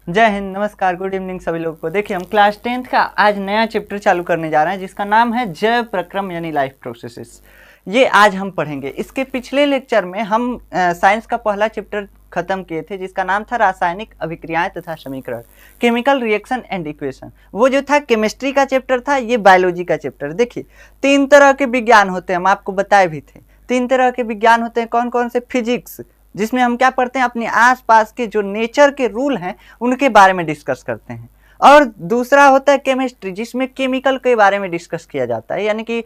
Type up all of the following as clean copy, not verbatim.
जय हिंद, नमस्कार, good evening सभी लोगों को। देखिए हम क्लास 10th का आज नया चैप्टर चालू करने जा रहे हैं जिसका नाम है जैव प्रक्रम यानी लाइफ प्रोसेसेस। ये आज हम पढ़ेंगे। इसके पिछले लेक्चर में हम साइंस का पहला चैप्टर खत्म किए थे जिसका नाम था रासायनिक अभिक्रियाएं तथा समीकरण, केमिकल रिएक्शन एंड इक्वेशन। वो जो था केमिस्ट्री का चैप्टर था, ये बायोलॉजी का चैप्टर। देखिए 3 तरह के विज्ञान होते हैं, हम आपको बताए भी थे। 3 तरह के विज्ञान होते हैं। कौन कौन से? फिजिक्स, जिसमें हम क्या पढ़ते हैं, अपने आसपास के जो नेचर के रूल हैं उनके बारे में डिस्कस करते हैं। और दूसरा होता है केमिस्ट्री, जिसमें केमिकल के बारे में डिस्कस किया जाता है, यानी कि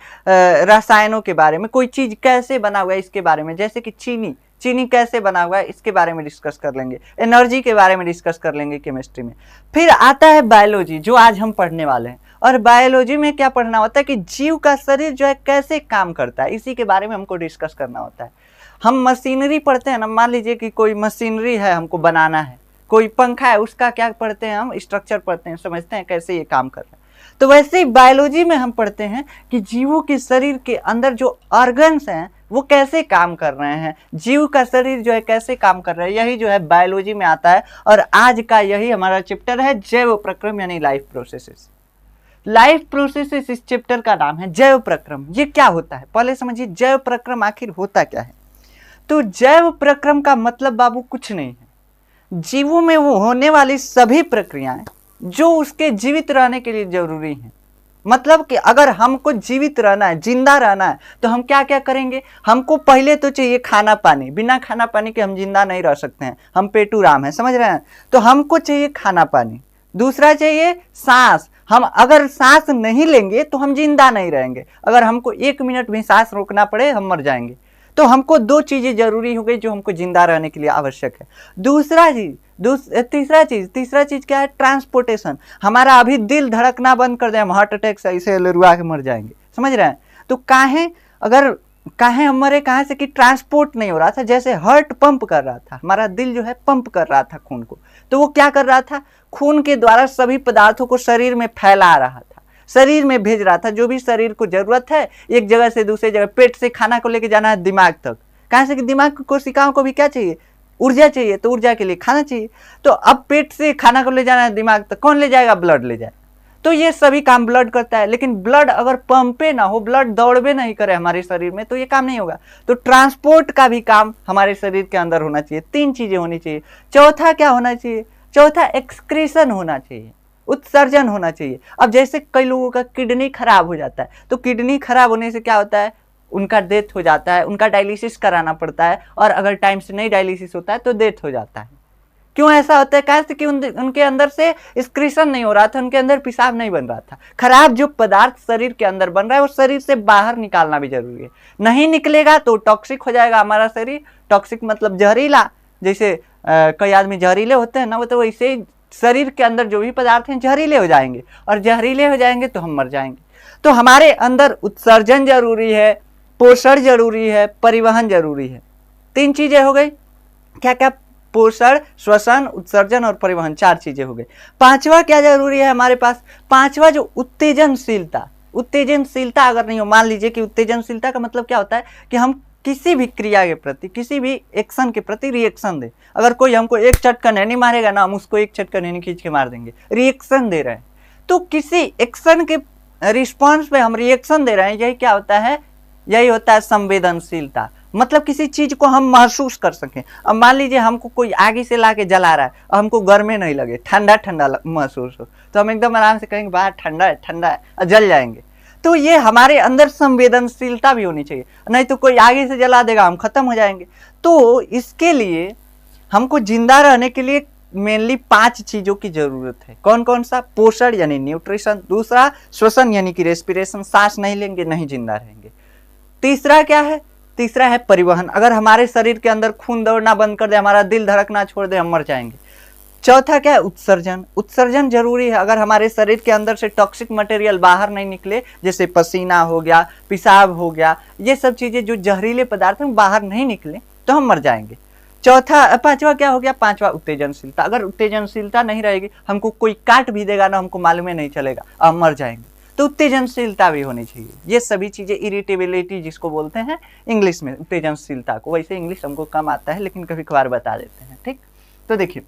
रसायनों के बारे में, कोई चीज़ कैसे बना हुआ है इसके बारे में। जैसे कि चीनी कैसे बना हुआ है इसके बारे में डिस्कस कर लेंगे, एनर्जी के बारे में डिस्कस कर लेंगे केमिस्ट्री में। फिर आता है बायोलॉजी, जो आज हम पढ़ने वाले हैं। और बायोलॉजी में क्या पढ़ना होता है कि जीव का शरीर जो है कैसे काम करता है, इसी के बारे में हमको डिस्कस करना होता है। हम मशीनरी पढ़ते हैं ना, मान लीजिए कि कोई मशीनरी है, हमको बनाना है, कोई पंखा है, उसका क्या पढ़ते हैं हम? स्ट्रक्चर पढ़ते हैं, समझते हैं कैसे ये काम कर रहा है। तो वैसे ही बायोलॉजी में हम पढ़ते हैं कि जीवों के शरीर के अंदर जो ऑर्गन्स हैं वो कैसे काम कर रहे हैं, जीव का शरीर जो है कैसे काम कर रहा है, यही जो है बायोलॉजी में आता है। और आज का यही हमारा चैप्टर है जैव प्रक्रम यानी लाइफ प्रोसेसेस। लाइफ प्रोसेसेस इस चैप्टर का नाम है। जैव प्रक्रम ये क्या होता है, पहले समझिए जैव प्रक्रम आखिर होता क्या है। तो जैव प्रक्रम का मतलब बाबू कुछ नहीं है, जीवों में वो होने वाली सभी प्रक्रियाएं जो उसके जीवित रहने के लिए जरूरी हैं। मतलब कि अगर हमको जीवित रहना है, जिंदा रहना है, तो हम क्या क्या करेंगे? हमको पहले तो चाहिए खाना पानी। बिना खाना पानी के हम जिंदा नहीं रह सकते हैं, हम पेटू राम हैं, समझ रहे हैं। तो हमको चाहिए खाना पानी। दूसरा चाहिए सांस। हम अगर सांस नहीं लेंगे तो हम जिंदा नहीं रहेंगे। अगर हमको 1 मिनट भी सांस रोकना पड़े हम मर जाएंगे। तो हमको 2 चीजें जरूरी हो गई जो हमको जिंदा रहने के लिए आवश्यक है। तीसरा चीज क्या है? ट्रांसपोर्टेशन। हमारा अभी दिल धड़कना बंद कर दे, हम हार्ट अटैक से ऐसे लुढ़वा के मर जाएंगे, समझ रहे हैं। तो काहे हम मरे? कहाँ से? कि ट्रांसपोर्ट नहीं हो रहा था। जैसे हार्ट पंप कर रहा था, हमारा दिल जो है पंप कर रहा था खून को, तो वो क्या कर रहा था? खून के द्वारा सभी पदार्थों को शरीर में फैला रहा था, शरीर में भेज रहा था। जो भी शरीर को जरूरत है एक जगह से दूसरी जगह, पेट से खाना को लेके जाना है दिमाग तक। कहाँ से? कि दिमाग की कोशिकाओं को भी क्या चाहिए? ऊर्जा चाहिए। तो ऊर्जा के लिए खाना चाहिए। तो अब पेट से खाना को ले जाना है दिमाग तक, कौन ले जाएगा? ब्लड ले जाएगा। तो ये सभी काम ब्लड करता है। लेकिन ब्लड अगर पंपे ना हो, ब्लड दौड़बे नहीं करे हमारे शरीर में, तो ये काम नहीं होगा। तो ट्रांसपोर्ट का भी काम हमारे शरीर के अंदर होना चाहिए। 3 चीजें होनी चाहिए। चौथा क्या होना चाहिए? चौथा एक्सक्रीशन होना चाहिए, उत्सर्जन होना चाहिए। अब जैसे कई लोगों का किडनी खराब हो जाता है, तो किडनी खराब होने से क्या होता है? उनका डेथ हो जाता है, उनका डायलिसिस कराना पड़ता है। और अगर टाइम से नहीं डायलिसिस होता है तो डेथ हो जाता है। क्यों ऐसा होता है? कैसे? कि उनके अंदर से एक्सक्रीशन नहीं हो रहा था, उनके अंदर पेशाब नहीं बन रहा था। खराब जो पदार्थ शरीर के अंदर बन रहा है वो शरीर से बाहर निकालना भी जरूरी है। नहीं निकलेगा तो टॉक्सिक हो जाएगा हमारा शरीर। टॉक्सिक मतलब जहरीला। जैसे कई आदमी जहरीले होते हैं ना, वो तो वैसे ही शरीर के अंदर जो भी पदार्थ हैं जहरीले हो जाएंगे, और जहरीले हो जाएंगे तो हम मर जाएंगे। तो हमारे अंदर उत्सर्जन जरूरी है, पोषण जरूरी है, परिवहन जरूरी है। 3 चीजें हो गई। क्या क्या? पोषण, श्वसन, उत्सर्जन और परिवहन, 4 चीजें हो गई। 5वां क्या जरूरी है हमारे पास? 5वां जो उत्तेजनशीलता। उत्तेजनशीलता अगर नहीं हो, मान लीजिए कि उत्तेजनशीलता का मतलब क्या होता है? कि हम किसी भी क्रिया के प्रति, किसी भी एक्शन के प्रति रिएक्शन दे। अगर कोई हमको एक चटकन नहीं मारेगा ना, हम उसको एक चटकन नहीं खींच के मार देंगे। रिएक्शन दे रहे हैं, तो किसी एक्शन के रिस्पॉन्स पे हम रिएक्शन दे रहे हैं, यही क्या होता है? यही होता है संवेदनशीलता। मतलब किसी चीज को हम महसूस कर सकें। अब मान लीजिए हमको कोई आगे से ला के जला रहा है और हमको गर्मी नहीं लगे, ठंडा ठंडा महसूस हो, तो हम एकदम आराम से कहेंगे बाहर ठंडा है और जल जाएंगे। तो ये हमारे अंदर संवेदनशीलता भी होनी चाहिए, नहीं तो कोई आगे से जला देगा, हम खत्म हो जाएंगे। तो इसके लिए हमको जिंदा रहने के लिए मेनली 5 चीजों की जरूरत है। कौन कौन सा? पोषण यानी न्यूट्रिशन। दूसरा श्वसन यानी कि रेस्पिरेशन, सांस नहीं लेंगे नहीं जिंदा रहेंगे। तीसरा क्या है? तीसरा है परिवहन। अगर हमारे शरीर के अंदर खून दौड़ना बंद कर दे, हमारा दिल धड़कना छोड़ दे, हम मर जाएंगे। चौथा क्या है? उत्सर्जन। उत्सर्जन जरूरी है। अगर हमारे शरीर के अंदर से टॉक्सिक मटेरियल बाहर नहीं निकले, जैसे पसीना हो गया, पेशाब हो गया, ये सब चीजें जो जहरीले पदार्थ हैं बाहर नहीं निकले तो हम मर जाएंगे। 5वां क्या हो गया? 5वां उत्तेजनशीलता। अगर उत्तेजनशीलता नहीं रहेगी, हमको कोई काट भी देगा ना, हमको मालूम ही नहीं चलेगा, हम मर जाएंगे। तो उत्तेजनशीलता भी होनी चाहिए। ये सभी चीजें, इरिटेबिलिटी जिसको बोलते हैं इंग्लिश में, उत्तेजनशीलता को। वैसे इंग्लिश हमको कम आता है लेकिन कभी कभार बता देते हैं, ठीक। तो देखिए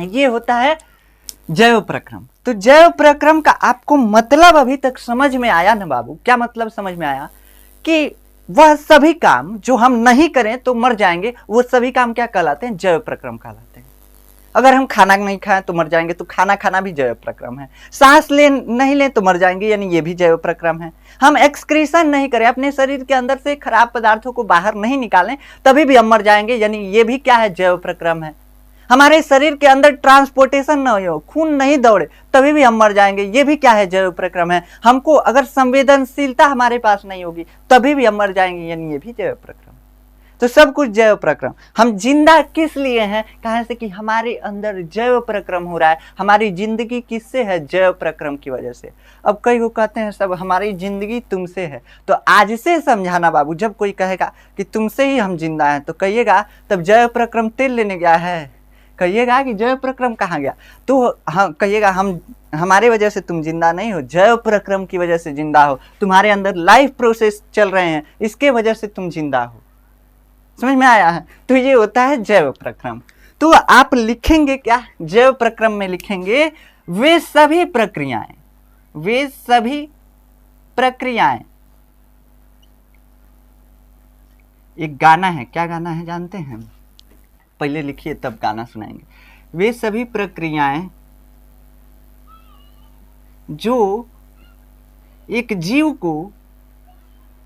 ये होता है जैव प्रक्रम। तो जैव प्रक्रम का आपको मतलब अभी तक समझ में आया ना बाबू? क्या मतलब समझ में आया? कि वह सभी काम जो हम नहीं करें तो मर जाएंगे, वो सभी काम क्या कहलाते हैं? जैव प्रक्रम कहलाते हैं। अगर हम खाना नहीं खाएं तो मर जाएंगे, तो खाना खाना भी जैव प्रक्रम है। सांस नहीं लें तो मर जाएंगे, यानी ये भी जैव प्रक्रम है। हम एक्सक्रीशन नहीं करें, अपने शरीर के अंदर से खराब पदार्थों को बाहर नहीं निकालें, तभी भी हम मर जाएंगे, यानी ये भी क्या है? जैव प्रक्रम है। हमारे शरीर के अंदर ट्रांसपोर्टेशन न हो, खून नहीं दौड़े, तभी भी हम मर जाएंगे, ये भी क्या है? जैव प्रक्रम है। हमको अगर संवेदनशीलता हमारे पास नहीं होगी तभी भी हम मर जाएंगे, यानी ये भी जैव प्रक्रम। तो सब कुछ जैव प्रक्रम। हम जिंदा किस लिए हैं? कहां से कि हमारे अंदर जैव प्रक्रम हो रहा है। हमारी जिंदगी किससे है? जैव प्रक्रम की वजह से। अब कई लोग कहते हैं सब हमारी जिंदगी तुमसे है, तो आज से समझाना बाबू। जब कोई कहेगा कि तुमसे ही हम जिंदा हैं, तो कहिएगा तब जैव प्रक्रम तेल लेने गया है, कहिएगा कि जैव प्रक्रम कहाँ गया? तो हाँ कहिएगा हम हमारे वजह से तुम जिंदा नहीं हो, जैव प्रक्रम की वजह से जिंदा हो। तुम्हारे अंदर लाइफ प्रोसेस चल रहे हैं, इसके वजह से तुम जिंदा हो। समझ में आया है? तो ये होता है जैव प्रक्रम। तो आप लिखेंगे क्या? जैव प्रक्रम में लिखेंगे वे सभी प्रक्रियाएं, वे सभी प्रक्रियाएं। एक गाना है, क्या गाना है जानते हैं? पहले लिखिए तब गाना सुनाएंगे। वे सभी प्रक्रियाएं जो एक जीव को,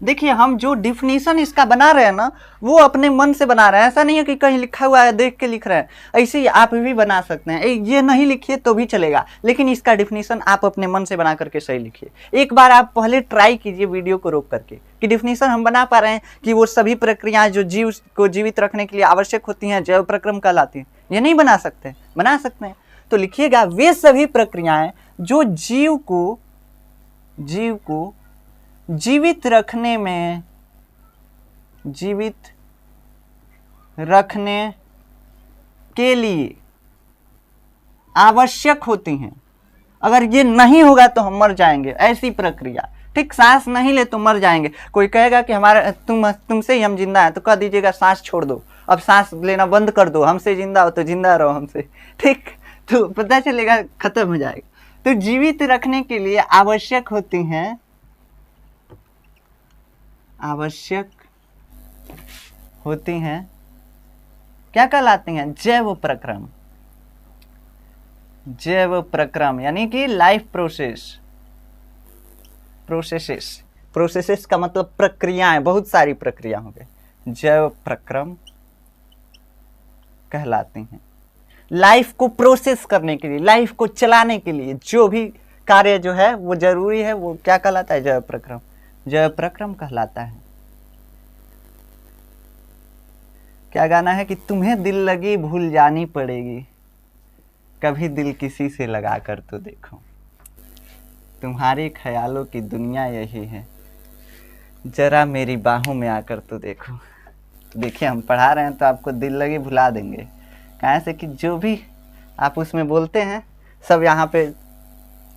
देखिए हम जो डिफिनीशन इसका बना रहे हैं ना, वो अपने मन से बना रहे हैं। ऐसा नहीं है कि कहीं लिखा हुआ है देख के लिख रहे हैं, ऐसे ही आप भी बना सकते हैं। ये नहीं लिखिए तो भी चलेगा, लेकिन इसका डिफिनीशन आप अपने मन से बना करके सही लिखिए। एक बार आप पहले ट्राई कीजिए वीडियो को रोक करके कि डिफिनीशन हम बना पा रहे हैं कि वो सभी प्रक्रियाएं जो जीव को जीवित रखने के लिए आवश्यक होती हैं जैव प्रक्रम कहलाती हैं। ये नहीं बना सकते? बना सकते हैं। तो लिखिएगा वे सभी प्रक्रियाएं जो जीव को जीवित रखने के लिए आवश्यक होती हैं। अगर ये नहीं होगा तो हम मर जाएंगे, ऐसी प्रक्रिया। ठीक, सांस नहीं ले तो मर जाएंगे। कोई कहेगा कि हमारा तुमसे ही हम जिंदा हैं, तो कह दीजिएगा सांस छोड़ दो, अब सांस लेना बंद कर दो, हमसे जिंदा हो तो जिंदा रहो हमसे। ठीक, तो पता चलेगा खत्म हो जाएगा। तो जीवित रखने के लिए आवश्यक होती हैं, क्या कहलाती हैं? जैव प्रक्रम। जैव प्रक्रम यानी कि लाइफ प्रोसेसेस का मतलब प्रक्रियाएं, बहुत सारी प्रक्रिया हो गई, जैव प्रक्रम कहलाती हैं। लाइफ को प्रोसेस करने के लिए, लाइफ को चलाने के लिए जो भी कार्य जो है वो जरूरी है, वो क्या कहलाता है? जैव प्रक्रम। जैव प्रक्रम कहलाता है। क्या गाना है कि तुम्हें दिल लगी भूल जानी पड़ेगी, कभी दिल किसी से लगा कर तो देखो, तुम्हारे ख्यालों की दुनिया यही है, जरा मेरी बाहों में आकर तो देखो। तो देखिए हम पढ़ा रहे हैं तो आपको दिल लगी भुला देंगे, कहाँ से कि जो भी आप उसमें बोलते हैं सब यहाँ पे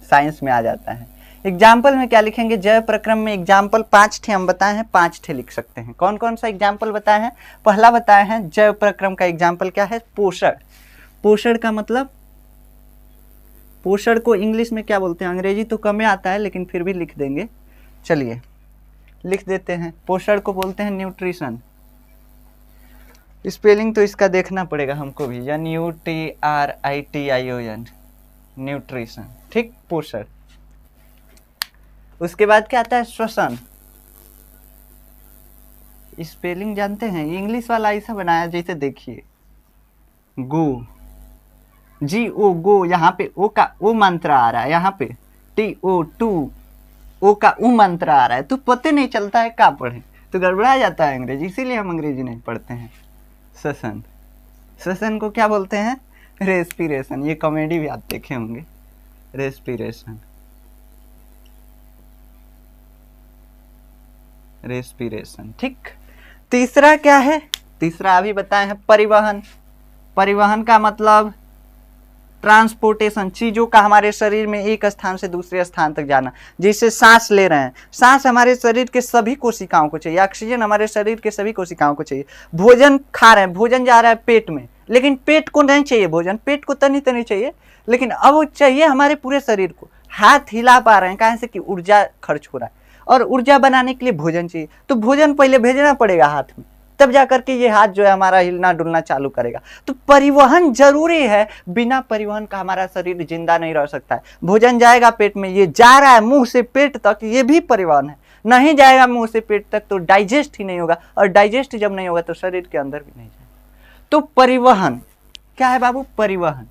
साइंस में आ जाता है। एग्जाम्पल में क्या लिखेंगे? जैव प्रक्रम में एग्जाम्पल 5 ठे हम बताए हैं, 5 ठे लिख सकते हैं। कौन कौन सा एग्जाम्पल बताए हैं? पहला बताए हैं जैव प्रक्रम का एग्जाम्पल क्या है? पोषण। पोषण का मतलब, पोषण को इंग्लिश में क्या बोलते हैं? अंग्रेजी तो कम आता है लेकिन फिर भी लिख देंगे, चलिए लिख देते हैं। पोषण को बोलते हैं न्यूट्रिशन। स्पेलिंग तो इसका देखना पड़ेगा हमको भी, NUTRITION, न्यूट्रिशन। ठीक, पोषण। उसके बाद क्या आता है? श्वसन। स्पेलिंग जानते हैं? इंग्लिश वाला ऐसा बनाया जैसे देखिए, गो, GO गो, यहाँ पे ओ का ओ मंत्र आ रहा है, यहाँ पे TO टू, ओ का उ मंत्र आ रहा है, तो पता नहीं चलता है क्या पढ़े, तो गड़बड़ा जाता है अंग्रेजी, इसीलिए हम अंग्रेजी नहीं पढ़ते हैं। श्वसन, श्वसन को क्या बोलते हैं? रेस्पिरेशन। ये कॉमेडी भी आप देखे होंगे, रेस्पिरेशन। रेस्पिरेशन, ठीक। तीसरा क्या है? तीसरा अभी बताए हैं परिवहन। परिवहन का मतलब ट्रांसपोर्टेशन, चीजों का हमारे शरीर में एक स्थान से दूसरे स्थान तक जाना। जैसे सांस ले रहे हैं, सांस हमारे शरीर के सभी कोशिकाओं को चाहिए, ऑक्सीजन हमारे शरीर के सभी कोशिकाओं को चाहिए। भोजन खा रहे हैं, भोजन जा रहा है पेट में, लेकिन पेट को नहीं चाहिए भोजन, पेट को तनी तनी चाहिए, लेकिन अब चाहिए हमारे पूरे शरीर को। हाथ हिला पा रहे हैं कहाँ से कि ऊर्जा खर्च हो रहा है, और ऊर्जा बनाने के लिए भोजन चाहिए, तो भोजन पहले भेजना पड़ेगा हाथ में, तब जाकर के ये हाथ जो है हमारा हिलना डुलना चालू करेगा। तो परिवहन जरूरी है, बिना परिवहन का हमारा शरीर जिंदा नहीं रह सकता है। भोजन जाएगा पेट में, ये जा रहा है मुंह से पेट तक, ये भी परिवहन है। नहीं जाएगा मुंह से पेट तक तो डाइजेस्ट ही नहीं होगा, और डाइजेस्ट जब नहीं होगा तो शरीर के अंदर भी नहीं जाएगा। तो परिवहन क्या है बाबू? परिवहन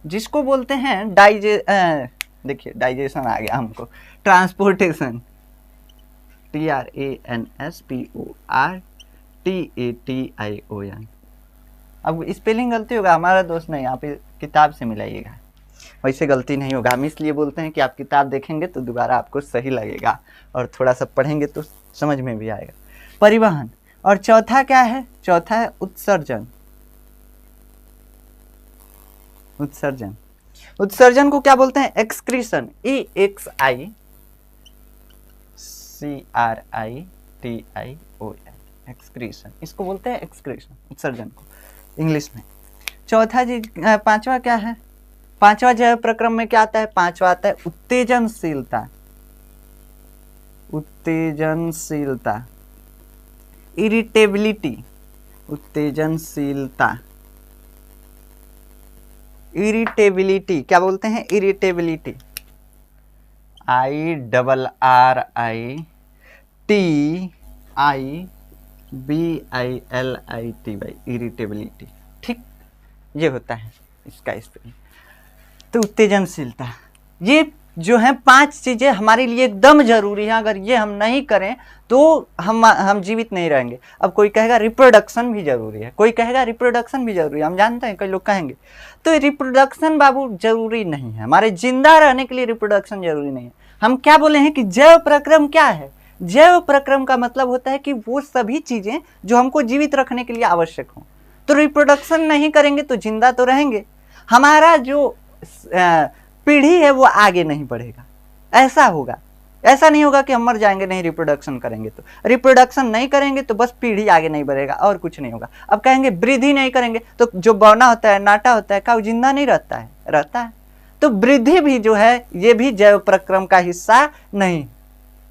जिसको बोलते हैं देखिए डाइजेशन आ गया हमको, ट्रांसपोर्टेशन, TRANSPORTATION। अब स्पेलिंग गलती होगा, हमारा दोस्त नहीं, आप किताब से मिलाइएगा, वैसे गलती नहीं होगा। हम इसलिए बोलते हैं कि आप किताब देखेंगे तो दोबारा आपको सही लगेगा, और थोड़ा सा पढ़ेंगे तो समझ में भी आएगा। परिवहन। और चौथा क्या है? चौथा है उत्सर्जन। उत्सर्जन, उत्सर्जन को क्या बोलते हैं? एक्सक्रीशन, EXICRITION, एक्सक्रीशन, इसको बोलते हैं एक्सक्रीशन, उत्सर्जन को इंग्लिश में। चौथा जी, पांचवा क्या है? पांचवा जो है प्रक्रम में क्या आता है? पांचवा आता है उत्तेजनशीलता। उत्तेजनशीलता, इरिटेबिलिटी, उत्तेजनशीलता, इरिटेबिलिटी, क्या बोलते हैं? Irritability, IRRITIBILITY, irritability. ठीक, ये होता है इसका स्पेलिंग। तो उत्तेजनशीलता, ये जो है 5 चीजें हमारे लिए एकदम जरूरी है। अगर ये हम नहीं करें तो हम जीवित नहीं रहेंगे। अब कोई कहेगा रिप्रोडक्शन भी जरूरी है, कोई कहेगा रिप्रोडक्शन भी जरूरी है, हम जानते हैं कई लोग कहेंगे। तो रिप्रोडक्शन बाबू जरूरी नहीं है, हमारे जिंदा रहने के लिए रिप्रोडक्शन जरूरी नहीं है। हम क्या बोले हैं कि जैव प्रक्रम क्या है? जैव प्रक्रम का मतलब होता है कि वो सभी चीजें जो हमको जीवित रखने के लिए आवश्यक हो। तो रिप्रोडक्शन नहीं करेंगे तो जिंदा तो रहेंगे, हमारा जो पीढ़ी है वो आगे नहीं बढ़ेगा। ऐसा होगा, ऐसा नहीं होगा कि हम मर जाएंगे नहीं रिप्रोडक्शन करेंगे। तो रिप्रोडक्शन नहीं करेंगे तो बस पीढ़ी आगे नहीं बढ़ेगा और कुछ नहीं होगा। अब कहेंगे वृद्धि नहीं करेंगे तो जो बौना होता है, नाटा होता है, क्या वो जिंदा नहीं रहता है? रहता है। तो वृद्धि भी जो है ये भी जैव प्रक्रम का हिस्सा नहीं,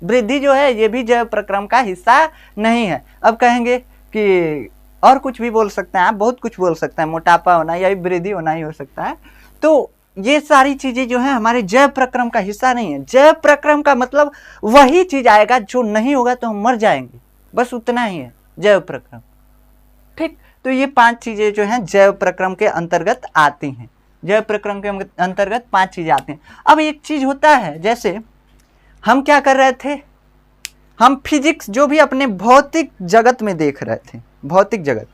वृद्धि जो है ये भी जैव प्रक्रम का हिस्सा नहीं है। अब कहेंगे कि और कुछ भी बोल सकते हैं आप, बहुत कुछ बोल सकते हैं, मोटापा होना या वृद्धि होना ही हो सकता है। तो ये सारी चीजें जो है हमारे जैव प्रक्रम का हिस्सा नहीं है। जैव प्रक्रम का मतलब वही चीज आएगा जो नहीं होगा तो हम मर जाएंगे, बस उतना ही है जैव प्रक्रम। ठीक, तो ये 5 चीजें जो हैं जैव प्रक्रम के अंतर्गत आती हैं। जैव प्रक्रम के अंतर्गत 5 चीजें आती हैं। अब एक चीज होता है, जैसे हम क्या कर रहे थे, हम फिजिक्स जो भी अपने भौतिक जगत में देख रहे थे, भौतिक जगत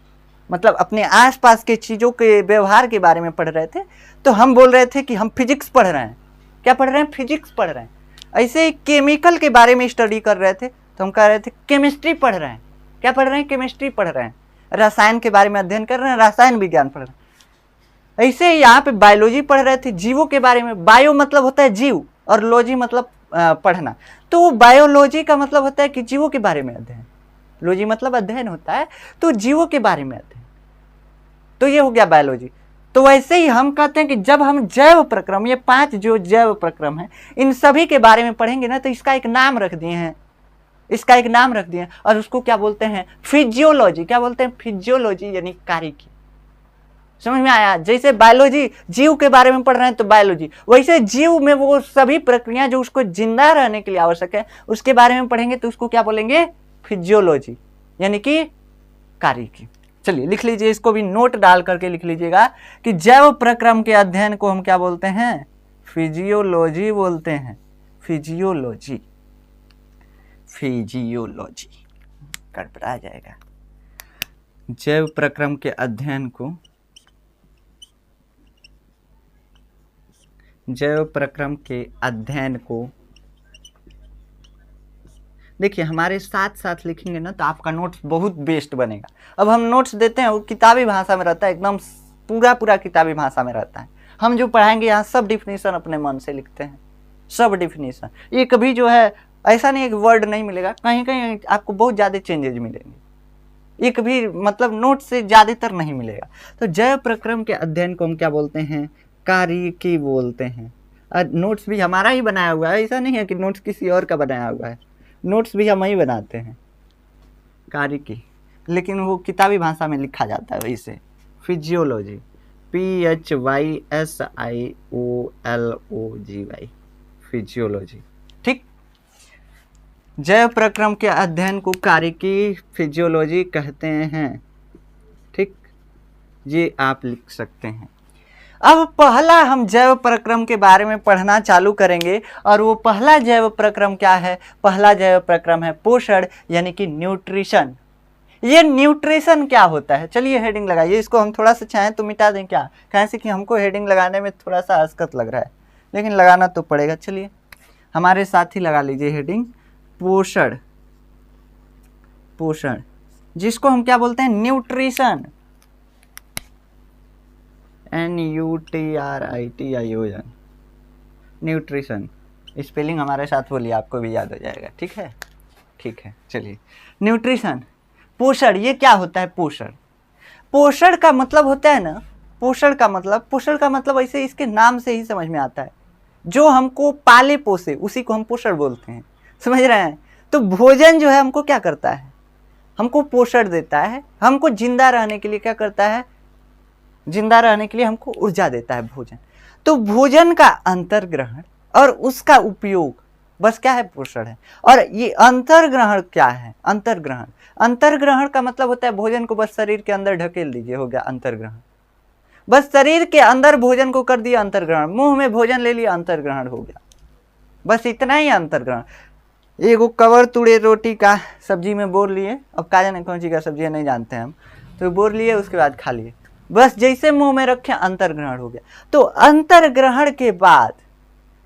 मतलब अपने आसपास के चीज़ों के व्यवहार के बारे में पढ़ रहे थे, तो हम बोल रहे थे कि हम फिजिक्स पढ़ रहे हैं। क्या पढ़ रहे हैं? फिजिक्स पढ़ रहे हैं। ऐसे ही केमिकल के बारे में स्टडी कर रहे थे तो हम कह रहे थे केमिस्ट्री पढ़ रहे हैं। क्या पढ़ रहे हैं? केमिस्ट्री पढ़ रहे हैं। रसायन के बारे में अध्ययन कर रहे हैं, रसायन विज्ञान पढ़ रहे हैं। ऐसे ही यहाँ पे बायोलॉजी पढ़ रहे थे, जीवों के बारे में। बायो मतलब होता है जीव और लॉजी मतलब पढ़ना। तो बायोलॉजी का मतलब होता है कि जीवों के बारे में अध्ययन, लॉजी मतलब अध्ययन होता है, तो जीवों के बारे में अध्ययन, तो ये हो गया बायोलॉजी। तो वैसे ही हम कहते हैं कि जब हम जैव प्रक्रम, ये 5 जो जैव प्रक्रम है, इन सभी के बारे में पढ़ेंगे ना, तो इसका एक नाम रख दिए हैं, इसका एक नाम रख दिए और उसको क्या बोलते हैं? फिजियोलॉजी। क्या बोलते हैं? फिजियोलॉजी, यानी कारिकी। समझ में आया? जैसे बायोलॉजी जीव के बारे में पढ़ रहे हैं तो बायोलॉजी, वैसे जीव में वो सभी प्रक्रिया जो उसको जिंदा रहने के लिए आवश्यक है उसके बारे में पढ़ेंगे तो उसको क्या बोलेंगे? फिजियोलॉजी, यानी कि कारिकी। चलिए लिख लीजिए, इसको भी नोट डाल करके लिख लीजिएगा कि जैव प्रक्रम के अध्ययन को हम क्या बोलते हैं? फिजियोलॉजी बोलते हैं। फिजियोलॉजी, फिजियोलॉजी गड़बड़ा जाएगा। जैव प्रक्रम के अध्ययन को, जैव प्रक्रम के अध्ययन को देखिए हमारे साथ साथ लिखेंगे ना तो आपका नोट्स बहुत बेस्ट बनेगा। अब हम नोट्स देते हैं वो किताबी भाषा में रहता है, एकदम पूरा किताबी भाषा में रहता है। हम जो पढ़ाएंगे यहाँ सब डिफिनीशन अपने मन से लिखते हैं, सब डिफिनीशन। ये कभी जो है ऐसा नहीं एक वर्ड नहीं मिलेगा, कहीं कहीं आपको बहुत ज़्यादा चेंजेज मिलेंगे। एक भी मतलब नोट से ज़्यादातर नहीं मिलेगा। तो जैव प्रक्रम के अध्ययन को हम क्या बोलते हैं? कार्यकी बोलते हैं। नोट्स भी हमारा ही बनाया हुआ है, ऐसा नहीं है कि नोट्स किसी और का बनाया हुआ है, नोट्स भी हम ही बनाते हैं, कार्यकी, लेकिन वो किताबी भाषा में लिखा जाता है वैसे। Physiology, PHYSIOLOGY, physiology. ठीक, जैव प्रक्रम के अध्ययन को कार्यकी फिजियोलॉजी कहते हैं। ठीक, ये आप लिख सकते हैं। अब पहला हम जैव प्रक्रम के बारे में पढ़ना चालू करेंगे, और वो पहला जैव प्रक्रम क्या है? पहला जैव प्रक्रम है पोषण, यानी कि न्यूट्रिशन। ये न्यूट्रिशन क्या होता है? चलिए हेडिंग लगाइए इसको। हम थोड़ा सा चाहें तो मिटा दें क्या? कैसे कि हमको हेडिंग लगाने में थोड़ा सा हसकत लग रहा है, लेकिन लगाना तो पड़ेगा। चलिए हमारे साथ ही लगा लीजिए हेडिंग, पोषण। पोषण जिसको हम क्या बोलते हैं? Nutrition, NUTRITION, nutrition. स्पेलिंग हमारे साथ बोलिए, आपको भी याद हो जाएगा। ठीक है, ठीक है। चलिए, न्यूट्रिशन, पोषण, ये क्या होता है? पोषण, पोषण का मतलब होता है ना, पोषण का मतलब ऐसे इसके नाम से ही समझ में आता है, जो हमको पाले पोसे उसी को हम पोषण बोलते हैं, समझ रहे हैं? तो भोजन जो है हमको क्या करता है? हमको पोषण देता है, हमको जिंदा रहने के लिए क्या करता है? जिंदा रहने के लिए हमको ऊर्जा देता है भोजन। तो भोजन का अंतर्ग्रहण और उसका उपयोग बस क्या है? पोषण है। और ये अंतर्ग्रहण क्या है? अंतर्ग्रहण, अंतर्ग्रहण का मतलब होता है भोजन को बस शरीर के अंदर ढकेल दीजिए, हो गया अंतर्ग्रहण। बस शरीर के अंदर भोजन को कर दिया अंतर्ग्रहण, मुंह में भोजन ले लिया अंतर्ग्रहण हो गया, बस इतना ही अंतर्ग्रहण। एगो कवर तुड़े रोटी का सब्जी में बोर लिए, अब का जाने कौन सी का सब्जी है नहीं जानते हम, तो बोर लिए उसके बाद खा लिए, बस जैसे मुंह में रखे अंतर्ग्रहण हो गया। तो अंतर्ग्रहण के बाद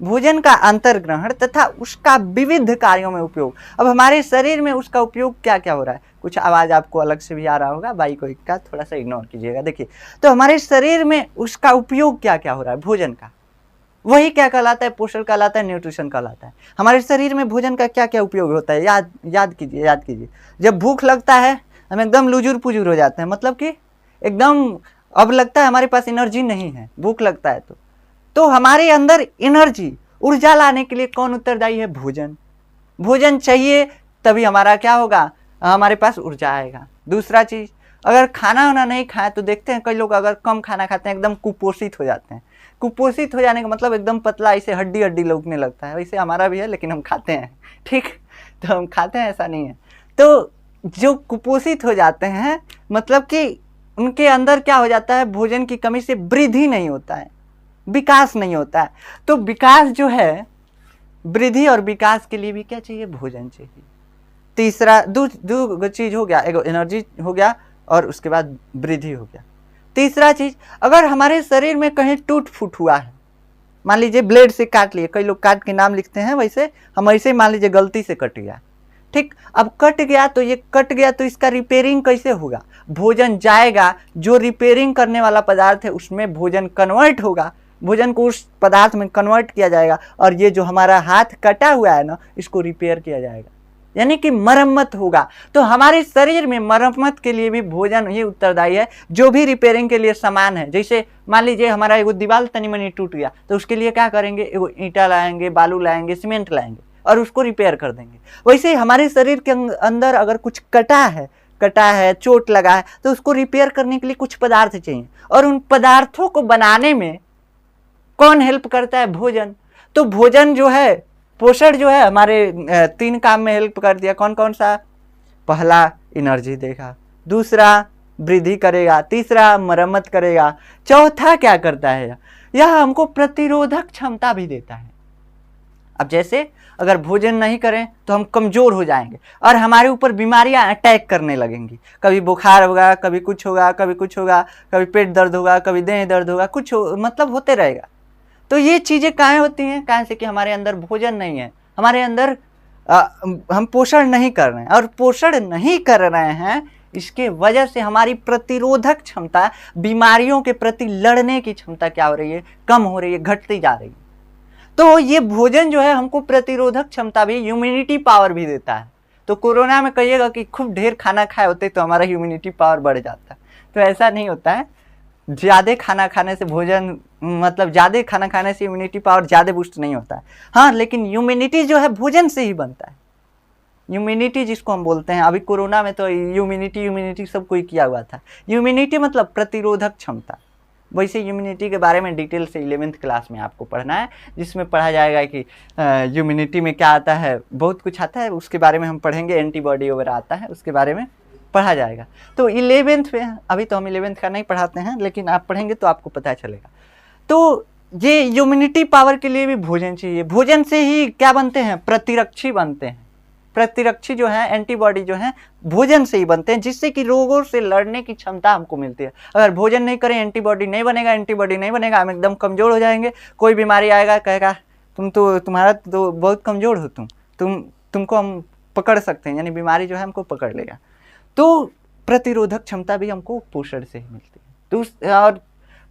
भोजन का अंतर्ग्रहण तथा उसका विविध कार्यों में उपयोग। अब हमारे शरीर में उसका उपयोग क्या क्या हो रहा है? कुछ आवाज़ आपको अलग से भी आ रहा होगा, बाई को का थोड़ा सा इग्नोर कीजिएगा। देखिए, तो हमारे शरीर में उसका उपयोग क्या क्या हो रहा है भोजन का, वही क्या कहलाता है? पोषण कहलाता है, न्यूट्रिशन कहलाता है। हमारे शरीर में भोजन का क्या क्या उपयोग होता है? याद कीजिए। जब भूख लगता है हम एकदम लुजुर पुजुर हो जाते हैं, मतलब कि एकदम अब लगता है हमारे पास एनर्जी नहीं है, भूख लगता है तो हमारे अंदर एनर्जी, ऊर्जा लाने के लिए कौन उत्तरदायी है? भोजन। भोजन चाहिए तभी हमारा क्या होगा? हमारे पास ऊर्जा आएगा। दूसरा चीज, अगर खाना वाना नहीं खाए तो देखते हैं कई लोग अगर कम खाना खाते हैं एकदम कुपोषित हो जाते हैं। कुपोषित हो जाने का मतलब एकदम पतला, ऐसे हड्डी हड्डी लगने लगता है, वैसे हमारा भी है लेकिन हम खाते हैं। ठीक, तो हम खाते हैं, ऐसा नहीं है। तो जो कुपोषित हो जाते हैं मतलब कि उनके अंदर क्या हो जाता है? भोजन की कमी से वृद्धि नहीं होता है, विकास नहीं होता है। तो विकास जो है, वृद्धि और विकास के लिए भी क्या चाहिए? भोजन चाहिए। तीसरा दो चीज हो गया, एक एनर्जी हो गया और उसके बाद वृद्धि हो गया। तीसरा चीज, अगर हमारे शरीर में कहीं टूट फूट हुआ है, मान लीजिए ब्लेड से काट लिए, कई लोग काट के नाम लिखते हैं, वैसे हम ऐसे मान लीजिए गलती से कट गया। ठीक, अब कट गया तो ये कट गया तो इसका रिपेयरिंग कैसे होगा? भोजन जाएगा, जो रिपेयरिंग करने वाला पदार्थ है उसमें भोजन कन्वर्ट होगा, भोजन को उस पदार्थ में कन्वर्ट किया जाएगा, और ये जो हमारा हाथ कटा हुआ है ना, इसको रिपेयर किया जाएगा, यानी कि मरम्मत होगा। तो हमारे शरीर में मरम्मत के लिए भी भोजन ही उत्तरदायी है। जो भी रिपेयरिंग के लिए सामान है, जैसे मान लीजिए हमारा एगो दीवार तनी मनी टूट गया तो उसके लिए क्या करेंगे? एगो ईंटा लाएंगे, बालू लाएंगे, सीमेंट लाएंगे और उसको रिपेयर कर देंगे। वैसे ही हमारे शरीर के अंदर अगर कुछ कटा है, चोट लगा है, तो उसको रिपेयर करने के लिए कुछ पदार्थ चाहिए, और उन पदार्थों को बनाने में कौन हेल्प करता है? भोजन। तो भोजन जो है, पोषण जो है, हमारे 3 काम में हेल्प कर दिया। कौन कौन सा? पहला एनर्जी देगा, दूसरा वृद्धि करेगा, तीसरा मरम्मत करेगा, चौथा क्या करता है? यह हमको प्रतिरोधक क्षमता भी देता है। अब जैसे अगर भोजन नहीं करें तो हम कमजोर हो जाएंगे और हमारे ऊपर बीमारियां अटैक करने लगेंगी। कभी बुखार होगा, कभी कुछ होगा, कभी पेट दर्द होगा, कभी देह दर्द होगा, मतलब होते रहेगा। तो ये चीजें काहे होती हैं? काहे से कि हमारे अंदर भोजन नहीं है, हमारे अंदर हम पोषण नहीं कर रहे हैं, और पोषण नहीं कर रहे हैं इसके वजह से हमारी प्रतिरोधक क्षमता, बीमारियों के प्रति लड़ने की क्षमता क्या हो रही है? कम हो रही है, घटती जा रही है। तो ये भोजन जो है हमको प्रतिरोधक क्षमता भी, इम्यूनिटी पावर भी देता है। तो कोरोना में कहिएगा कि खूब ढेर खाना खाए होते तो हमारा इम्यूनिटी पावर बढ़ जाता, तो ऐसा नहीं होता है। ज़्यादा खाना खाने से भोजन मतलब ज़्यादा खाना खाने से इम्यूनिटी पावर ज़्यादा बूस्ट नहीं होता है। हाँ, लेकिन इम्यूनिटी जो है भोजन से ही बनता है। इम्यूनिटी जिसको हम बोलते हैं, अभी कोरोना में तो इम्यूनिटी सब कोई किया हुआ था। इम्यूनिटी मतलब प्रतिरोधक क्षमता। वैसे इम्यूनिटी के बारे में डिटेल से 11th क्लास में आपको पढ़ना है, जिसमें पढ़ा जाएगा कि इम्यूनिटी में क्या आता है, बहुत कुछ आता है, उसके बारे में हम पढ़ेंगे। एंटीबॉडी वगैरह आता है, उसके बारे में पढ़ा जाएगा। तो 11th में, अभी तो हम 11th का नहीं पढ़ाते हैं, लेकिन आप पढ़ेंगे तो आपको पता चलेगा। तो ये इम्यूनिटी पावर के लिए भी भोजन चाहिए। भोजन से ही क्या बनते हैं, प्रतिरक्षी बनते हैं। प्रतिरक्षी जो है, एंटीबॉडी जो है, भोजन से ही बनते हैं, जिससे कि रोगों से लड़ने की क्षमता हमको मिलती है। अगर भोजन नहीं करें, एंटीबॉडी नहीं बनेगा, एंटीबॉडी नहीं बनेगा, हम एकदम कमज़ोर हो जाएंगे। कोई बीमारी आएगा, कहेगा तुम्हारा तो बहुत कमज़ोर हो, तुमको हम पकड़ सकते हैं, यानी बीमारी जो है हमको पकड़ लेगा। तो प्रतिरोधक क्षमता भी हमको पोषण से ही मिलती है। और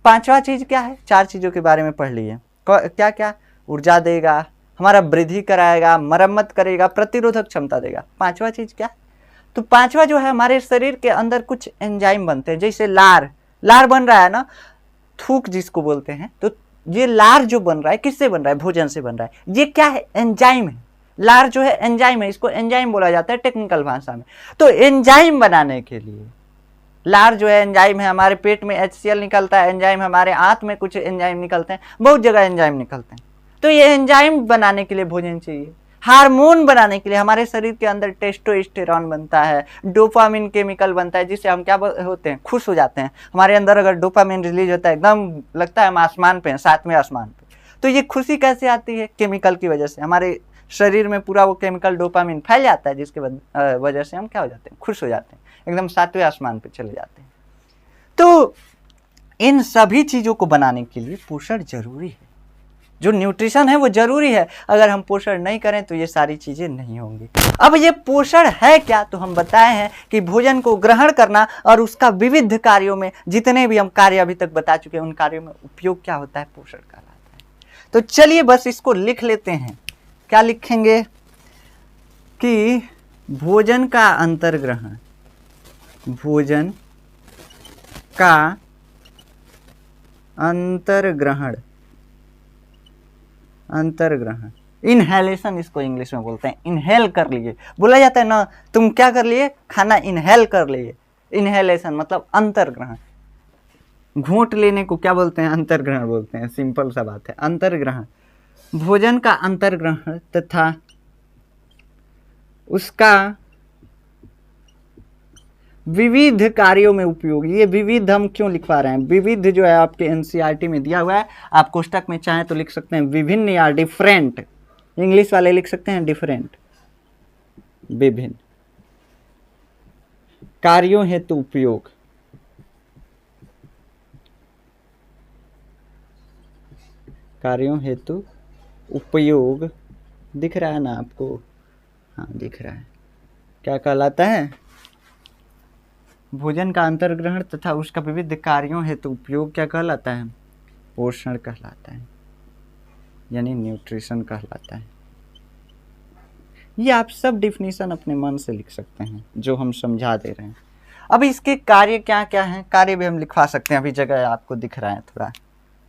पांचवा चीज़ क्या है, 4 चीज़ों के बारे में पढ़ लिए। क्या क्या? ऊर्जा देगा, हमारा वृद्धि कराएगा, मरम्मत करेगा, प्रतिरोधक क्षमता देगा। पांचवा चीज़ क्या? तो पांचवा जो है, हमारे शरीर के अंदर कुछ एंजाइम बनते हैं। जैसे लार बन रहा है ना, थूक जिसको बोलते हैं, तो ये लार जो बन रहा है किससे बन रहा है? भोजन से बन रहा है। ये क्या है? एंजाइम है। लार जो है एंजाइम है, इसको एंजाइम बोला जाता है टेक्निकल भाषा में। तो एंजाइम बनाने के लिए लार जो है एंजाइम है। हमारे पेट में HCl निकलता है, एंजाइम। हमारे आंत में कुछ एंजाइम निकलते हैं, बहुत जगह एंजाइम निकलते हैं। तो ये एंजाइम बनाने के लिए भोजन चाहिए। हार्मोन बनाने के लिए हमारे शरीर के अंदर टेस्टोस्टेरॉन बनता है, डोपामिन केमिकल बनता है, जिससे हम क्या होते हैं, खुश हो जाते हैं। हमारे अंदर अगर डोपामिन रिलीज होता है, एकदम लगता है हम आसमान पे हैं, 7वें आसमान पे। तो ये खुशी कैसे आती है? केमिकल की वजह से। हमारे शरीर में पूरा वो केमिकल डोपामिन फैल जाता है, जिसके वजह से हम क्या हो जाते हैं, खुश हो जाते हैं, एकदम 7वें आसमान पे चले जाते हैं। तो इन सभी चीज़ों को बनाने के लिए पोषण जरूरी है। जो न्यूट्रिशन है वो जरूरी है। अगर हम पोषण नहीं करें तो ये सारी चीज़ें नहीं होंगी। अब ये पोषण है क्या? तो हम बताए हैं कि भोजन को ग्रहण करना और उसका विविध कार्यों में, जितने भी हम कार्य अभी तक बता चुके हैं, उन कार्यों में उपयोग क्या होता है, पोषण कहलाता है। तो चलिए बस इसको लिख लेते हैं। क्या लिखेंगे कि भोजन का अंतर्ग्रहण, भोजन का अंतर्ग्रहण, इनहेलेशन इसको इंग्लिश में बोलते हैं। इनहेल कर लिए, बोला जाता है ना, तुम क्या कर लिए, खाना इनहेल कर लिए। इनहेलेशन मतलब अंतर्ग्रहण। घूंट लेने को क्या बोलते हैं? अंतर्ग्रहण बोलते हैं। सिंपल सा बात है, अंतर्ग्रहण। भोजन का अंतर्ग्रहण तथा उसका विविध कार्यों में उपयोग। ये विविध हम क्यों लिखवा रहे हैं? विविध जो है आपके NCERT में दिया हुआ है, आप कोष्टक में चाहें तो लिख सकते हैं विभिन्न या डिफरेंट। इंग्लिश वाले लिख सकते हैं डिफरेंट। विभिन्न कार्यों हेतु उपयोग, कार्यों हेतु उपयोग। दिख रहा है ना आपको? हाँ दिख रहा है। क्या कहलाता है? भोजन का अंतर्ग्रहण तथा उसका विविध कार्यों हेतु उपयोग क्या कहलाता है? पोषण कहलाता है, यानी न्यूट्रिशन कहलाता है। ये आप सब डिफिनीशन अपने मन से लिख सकते हैं, जो हम समझा दे रहे हैं। अब इसके कार्य क्या क्या हैं? कार्य भी हम लिखवा सकते हैं। अभी जगह आपको दिख रहा है, थोड़ा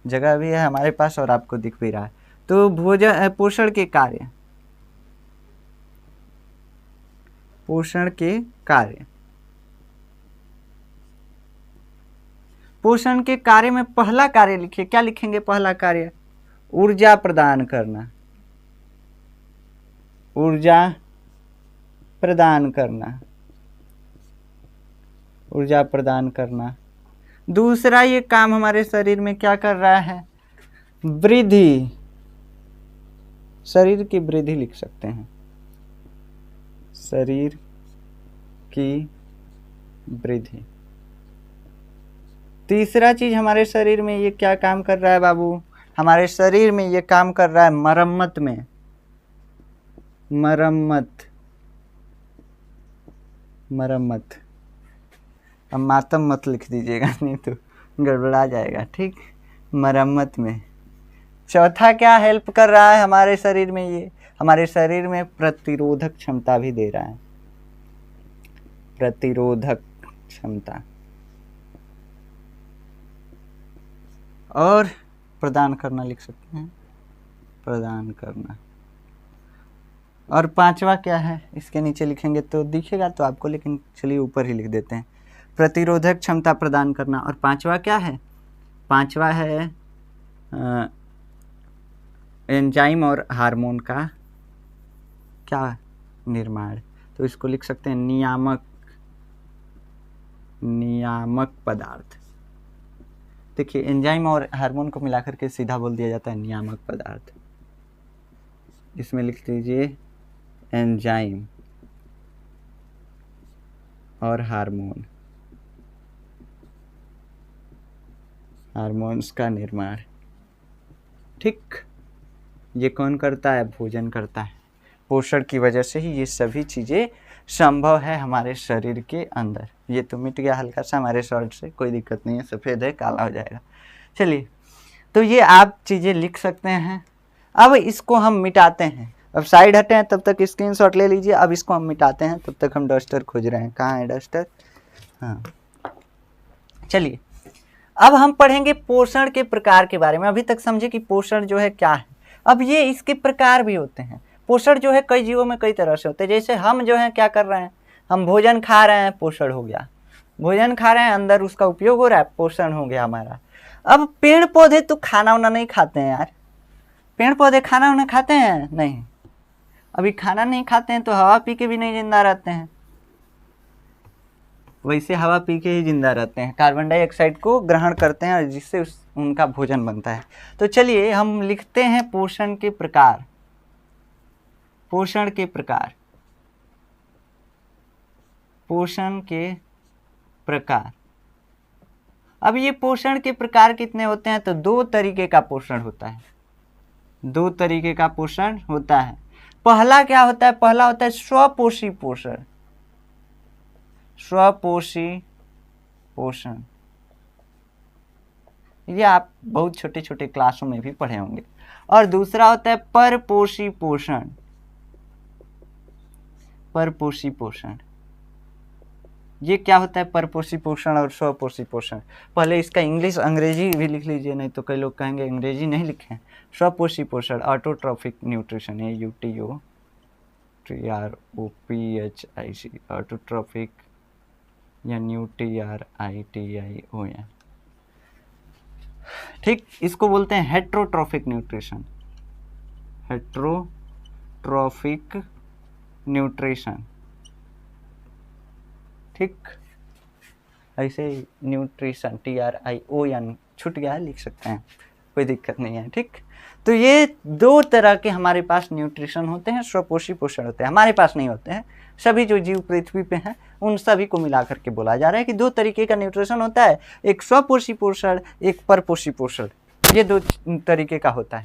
जगह भी है हमारे पास और आपको दिख भी रहा है। तो भोजन पोषण के कार्य, पोषण के कार्य, पोषण के कार्य में पहला कार्य लिखिए। क्या लिखेंगे? पहला कार्य ऊर्जा प्रदान करना, ऊर्जा प्रदान करना, ऊर्जा प्रदान करना। दूसरा ये काम हमारे शरीर में क्या कर रहा है? वृद्धि, शरीर की वृद्धि लिख सकते हैं, शरीर की वृद्धि। तीसरा चीज हमारे शरीर में ये क्या काम कर रहा है बाबू? हमारे शरीर में ये काम कर रहा है मरम्मत में, मरम्मत, मरम्मत। अब मातम मत लिख दीजिएगा, नहीं तो गड़बड़ा जाएगा, ठीक। मरम्मत में। चौथा क्या हेल्प कर रहा है हमारे शरीर में? ये हमारे शरीर में प्रतिरोधक क्षमता भी दे रहा है। प्रतिरोधक क्षमता, और प्रदान करना लिख सकते हैं, प्रदान करना। और पांचवा क्या है, इसके नीचे लिखेंगे तो दिखेगा तो आपको, लेकिन चलिए ऊपर ही लिख देते हैं, प्रतिरोधक क्षमता प्रदान करना। और पांचवा क्या है, पांचवा है एंजाइम और हार्मोन का क्या निर्माण, तो इसको लिख सकते हैं नियामक पदार्थ। देखिए एंजाइम और हार्मोन को मिलाकर के सीधा बोल दिया जाता है नियामक पदार्थ। इसमें लिख लीजिए एंजाइम और हार्मोन, हार्मोन्स का निर्माण। ठीक, ये कौन करता है, भोजन करता है। पोषण की वजह से ही ये सभी चीज़ें संभव है हमारे शरीर के अंदर। ये तो मिट गया हल्का सा हमारे शर्ट से, कोई दिक्कत नहीं है, सफ़ेद है काला हो जाएगा। चलिए, तो ये आप चीज़ें लिख सकते हैं। अब इसको हम मिटाते हैं, अब साइड हटे हैं तब तक स्क्रीनशॉट ले लीजिए। अब इसको हम मिटाते हैं, तब तक हम डस्टर खोज रहे हैं, कहाँ है डस्टर। हाँ, चलिए अब हम पढ़ेंगे पोषण के प्रकार के बारे में। अभी तक समझे कि पोषण जो है क्या है। अब ये इसके प्रकार भी होते हैं। पोषण जो है कई जीवों में कई तरह से होते हैं। जैसे हम जो है क्या कर रहे हैं, हम भोजन खा रहे हैं, पोषण हो गया। भोजन खा रहे हैं, अंदर उसका उपयोग हो रहा है, पोषण हो गया हमारा। अब पेड़ पौधे तो खाना वाना नहीं खाते हैं यार, पेड़ पौधे खाना वाना खाते हैं नहीं, अभी खाना नहीं खाते हैं तो हवा पी के भी नहीं जिंदा रहते हैं। वैसे हवा पी के ही जिंदा रहते हैं, कार्बन डाइऑक्साइड को ग्रहण करते हैं और जिससे उनका भोजन बनता है। तो चलिए हम लिखते हैं पोषण के प्रकार। पोषण के प्रकार, पोषण के प्रकार। अब ये पोषण के प्रकार कितने होते हैं, तो दो तरीके का पोषण होता है। दो तरीके का पोषण होता है। पहला क्या होता है, पहला होता है स्वपोषी पोषण। स्वपोषी पोषण, ये आप बहुत छोटे छोटे क्लासों में भी पढ़े होंगे। और दूसरा होता है परपोषी पोषण। परपोषी पोषण, ये क्या होता है परपोषी पोषण और स्वपोषी पोषण। पहले इसका इंग्लिश अंग्रेजी भी लिख लीजिए, नहीं तो कई लोग कहेंगे अंग्रेजी नहीं लिखे। स्वपोषी पोषण ऑटोट्रॉफिक न्यूट्रिशन, ये UTOTROPHIC, ऑटोट्रॉफिक या NUTRITION। ठीक, इसको बोलते हैं हेट्रोट्रॉफिक न्यूट्रिशन। हेट्रोट्रॉफिक न्यूट्रिशन, ठीक, ऐसे न्यूट्रिशन TRION छूट गया है, लिख सकते हैं, कोई दिक्कत नहीं है। ठीक, तो ये दो तरह के हमारे पास न्यूट्रिशन होते हैं, स्वपोषी पोषण होते हैं। हमारे पास नहीं होते हैं, सभी जो जीव पृथ्वी पे हैं उन सभी को मिला करके बोला जा रहा है कि दो तरीके का न्यूट्रिशन होता है, एक स्वपोषी पोषण, एक परपोषी पोषण। ये दो तरीके का होता है।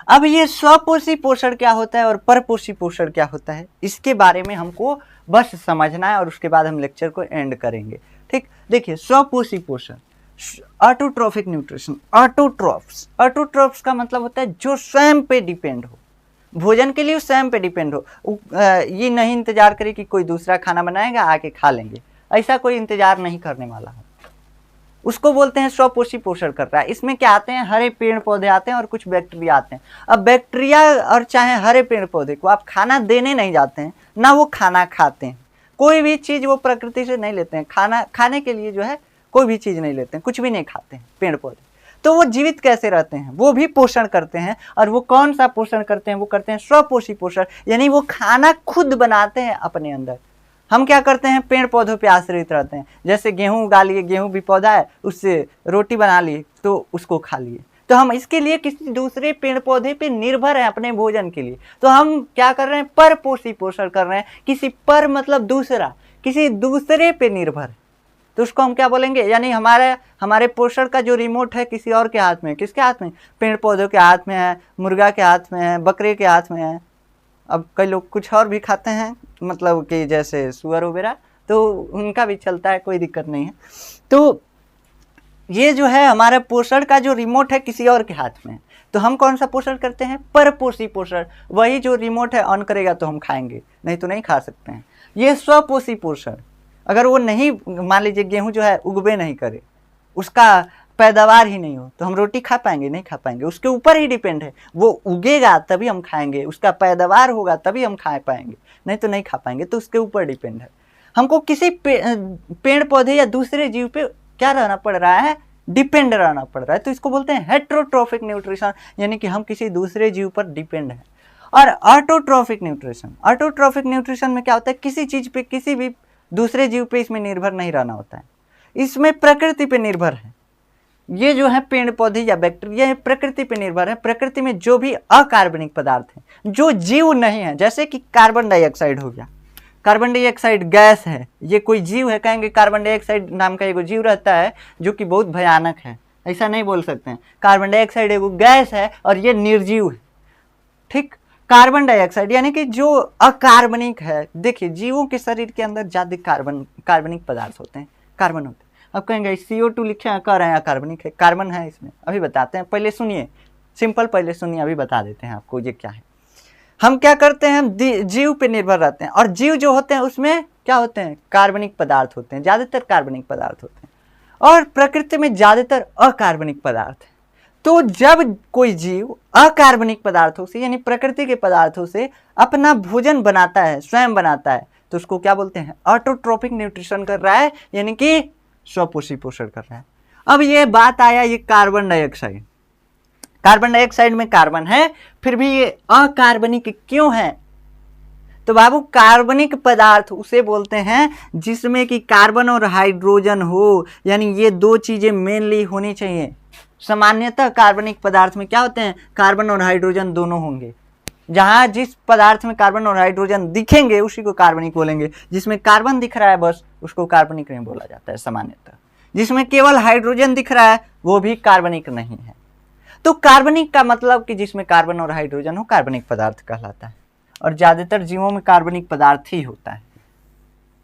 अब ये स्वपोषी पोषण क्या होता है और परपोषी पोषण क्या होता है, इसके बारे में हमको बस समझना है और उसके बाद हम लेक्चर को एंड करेंगे। ठीक, देखिए स्वपोषी पोषण, ऑटोट्रॉफिक न्यूट्रिशन। ऑटोट्रॉफ्स का मतलब होता है जो स्वयं पे डिपेंड हो, भोजन के लिए स्वयं पे डिपेंड हो। ये नहीं इंतजार करे कि कोई दूसरा खाना बनाएगा आके खा लेंगे, ऐसा कोई इंतजार नहीं करने वाला हो, उसको बोलते हैं स्वपोषी पोषण कर रहा है। इसमें क्या आते हैं, हरे पेड़ पौधे आते हैं और कुछ बैक्टीरिया आते हैं। अब बैक्टीरिया और चाहे हरे पेड़ पौधे को आप खाना देने नहीं जाते हैं, ना वो खाना खाते हैं, कोई भी चीज़ वो प्रकृति से नहीं लेते हैं। खाना खाने के लिए जो है कोई भी चीज़ नहीं लेते हैं, कुछ भी नहीं खाते हैं पेड़ पौधे। तो वो जीवित कैसे रहते हैं, वो भी पोषण करते हैं। और वो कौन सा पोषण करते हैं, वो करते हैं स्वपोषी पोषण, यानी वो खाना खुद बनाते हैं अपने अंदर। हम क्या करते हैं, पेड़ पौधों पे आश्रित रहते हैं। जैसे गेहूं उगा लिए, गेहूं भी पौधा है, उससे रोटी बना लिए तो उसको खा लिए। तो हम इसके लिए किसी दूसरे पेड़ पौधे पे निर्भर हैं अपने भोजन के लिए। तो हम क्या कर रहे हैं, परपोषी पोषण कर रहे हैं। किसी पर मतलब दूसरा, किसी दूसरे पे निर्भर, तो उसको हम क्या बोलेंगे, यानी हमारे पोषण का जो रिमोट है किसी और के हाथ में। किसके हाथ में, पेड़ पौधों के हाथ में है, मुर्गा के हाथ में है, बकरे के हाथ में है। अब कई लोग कुछ और भी खाते हैं, मतलब कि जैसे सुअर वगैरह, तो उनका भी चलता है, कोई दिक्कत नहीं है। तो ये जो है हमारा पोषण का जो रिमोट है किसी और के हाथ में है, तो हम कौन सा पोषण करते हैं? परपोषी पोषण। वही जो रिमोट है ऑन करेगा तो हम खाएंगे, नहीं तो नहीं खा सकते हैं। ये स्वपोषी पोषण, अगर वो नहीं, मान लीजिए गेहूं जो है उगबे नहीं करे, उसका पैदावार ही नहीं हो, तो हम रोटी खा पाएंगे? नहीं खा पाएंगे। उसके ऊपर ही डिपेंड है, वो उगेगा तभी हम खाएंगे, उसका पैदावार होगा तभी हम खा पाएंगे, नहीं तो नहीं खा पाएंगे। तो उसके ऊपर डिपेंड है। हमको किसी पेड़ पौधे या दूसरे जीव पे क्या रहना पड़ रहा है? डिपेंड रहना पड़ रहा है। तो इसको बोलते हैं हेट्रोट्रोफिक न्यूट्रिशन, यानी कि हम किसी दूसरे जीव पर डिपेंड है। और ऑटोट्रोफिक न्यूट्रिशन, ऑटोट्रोफिक न्यूट्रिशन में क्या होता है? किसी चीज पे, किसी भी दूसरे जीव पे इसमें निर्भर नहीं रहना होता है, इसमें प्रकृति पे निर्भर है। ये जो है पेड़ पौधे या बैक्टीरिया प्रकृति पे निर्भर है। प्रकृति में जो भी अकार्बनिक पदार्थ है जो जीव नहीं है, जैसे कि कार्बन डाइऑक्साइड हो गया, कार्बन डाइऑक्साइड गैस है, ये कोई जीव है? कहेंगे कार्बन डाइऑक्साइड नाम का एक जीव रहता है जो कि बहुत भयानक है, ऐसा नहीं बोल सकते हैं। कार्बन डाइऑक्साइड एक गैस है और ये निर्जीव है, ठीक। कार्बन डाइऑक्साइड यानी कि जो अकार्बनिक है। देखिए जीवों के शरीर के अंदर ज्यादा कार्बनिक पदार्थ होते हैं, कार्बन होते हैं। अब कहेंगे CO2 लिखे हैं, कह रहे हैं अकार्बनिक है, कार्बन है इसमें, अभी बताते हैं। पहले सुनिए, सिंपल पहले सुनिए, अभी बता देते हैं आपको ये क्या है। हम क्या करते हैं? हम जीव पे निर्भर रहते हैं, और जीव जो होते हैं उसमें क्या होते हैं? कार्बनिक पदार्थ होते हैं, ज्यादातर कार्बनिक पदार्थ होते हैं, और प्रकृति में ज्यादातर अकार्बनिक पदार्थ है। तो जब कोई जीव अकार्बनिक पदार्थों से यानी प्रकृति के पदार्थों से अपना भोजन बनाता है, स्वयं बनाता है, तो उसको क्या बोलते हैं? ऑटोट्रोपिक न्यूट्रिशन कर रहा है, यानी कि स्वपोषी पोषण कर रहा है। अब ये बात आया ये कार्बन डाइऑक्साइड, कार्बन डाइऑक्साइड में कार्बन है, फिर भी ये अकार्बनिक क्यों है? तो बाबू कार्बनिक पदार्थ उसे बोलते हैं जिसमें कि कार्बन और हाइड्रोजन हो, यानी ये दो चीजें मेनली होनी चाहिए। सामान्यतः कार्बनिक पदार्थ में क्या होते हैं? कार्बन और हाइड्रोजन दोनों होंगे। जहां जिस पदार्थ में कार्बन और हाइड्रोजन दिखेंगे उसी को कार्बनिक बोलेंगे। जिसमें कार्बन दिख रहा है बस उसको कार्बनिक नहीं बोला जाता है सामान्यतः। जिसमें केवल हाइड्रोजन दिख रहा है वो भी कार्बनिक नहीं है। तो कार्बनिक का मतलब कि जिसमें कार्बन और हाइड्रोजन हो, कार्बनिक पदार्थ कहलाता है। और ज्यादातर जीवों में कार्बनिक पदार्थ ही होता है।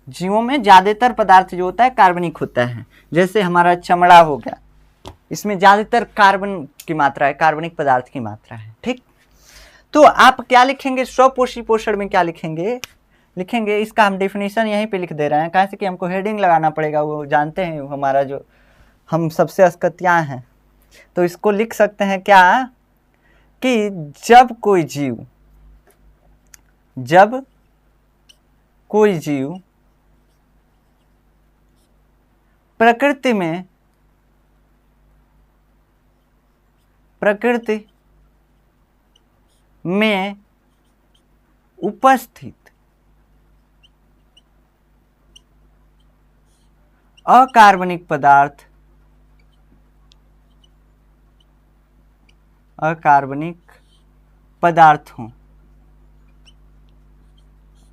जीवों में ज्यादातर पदार्थ जो होता है कार्बनिक होता है। जैसे हमारा चमड़ा हो गया, इसमें ज्यादातर कार्बन की मात्रा है, कार्बनिक पदार्थ की मात्रा है, ठीक। तो आप क्या लिखेंगे? स्वपोषी पोषण में क्या लिखेंगे? लिखेंगे इसका हम डेफिनेशन यहीं पे लिख दे रहे हैं, कैसे कि हमको हेडिंग लगाना पड़ेगा, वो जानते हैं हमारा जो हम सबसे अस्कतियाँ हैं। तो इसको लिख सकते हैं क्या कि जब कोई जीव प्रकृति में उपस्थित